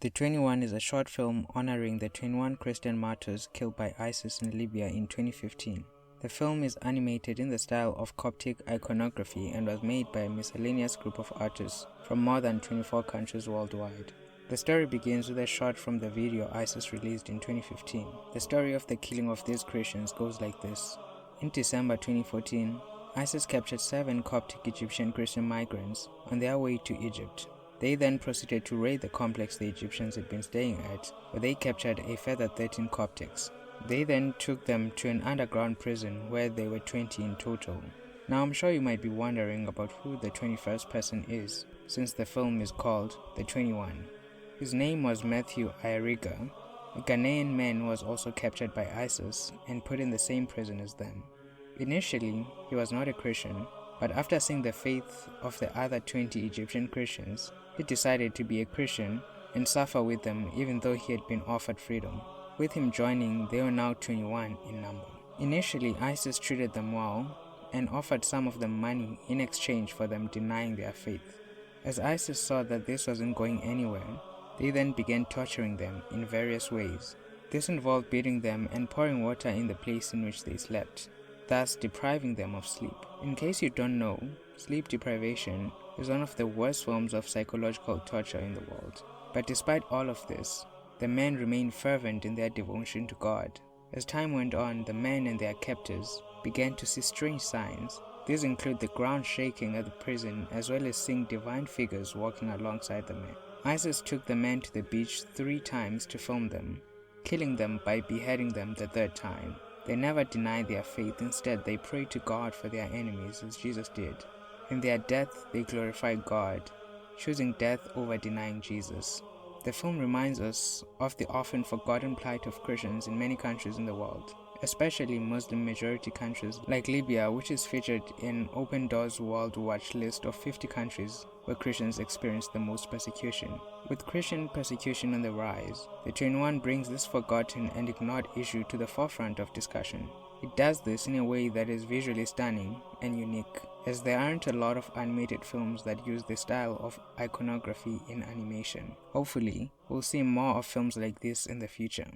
The 21 is a short film honoring the 21 Christian martyrs killed by ISIS in Libya in 2015. The film is animated in the style of Coptic iconography and was made by a miscellaneous group of artists from more than 24 countries worldwide. The story begins with a shot from the video ISIS released in 2015. The story of the killing of these Christians goes like this. In December 2014, ISIS captured 7 Coptic Egyptian Christian migrants on their way to Egypt. They then proceeded to raid the complex the Egyptians had been staying at, where they captured a further 13 Coptics. They then took them to an underground prison where there were 20 in total. Now I'm sure you might be wondering about who the 21st person is, since the film is called The 21. His name was Matthew Ayariga. A Ghanaian man was also captured by ISIS and put in the same prison as them. Initially, he was not a Christian, but after seeing the faith of the other 20 Egyptian Christians, he decided to be a Christian and suffer with them even though he had been offered freedom. With him joining, they were now 21 in number. Initially, ISIS treated them well and offered some of them money in exchange for them denying their faith. As ISIS saw that this wasn't going anywhere, they then began torturing them in various ways. This involved beating them and pouring water in the place in which they slept, thus depriving them of sleep. In case you don't know, sleep deprivation is one of the worst forms of psychological torture in the world. But despite all of this, the men remained fervent in their devotion to God. As time went on, the men and their captors began to see strange signs. These include the ground shaking at the prison, as well as seeing divine figures walking alongside the men. ISIS took the men to the beach 3 times to film them, killing them by beheading them the 3rd time. They never denied their faith. Instead, they prayed to God for their enemies as Jesus did. In their death, they glorified God, choosing death over denying Jesus. The film reminds us of the often forgotten plight of Christians in many countries in the world, especially Muslim-majority countries like Libya, which is featured in Open Doors World Watch list of 50 countries where Christians experience the most persecution. With Christian persecution on the rise, the 21 brings this forgotten and ignored issue to the forefront of discussion. It does this in a way that is visually stunning and unique, as there aren't a lot of animated films that use the style of iconography in animation. Hopefully, we'll see more of films like this in the future.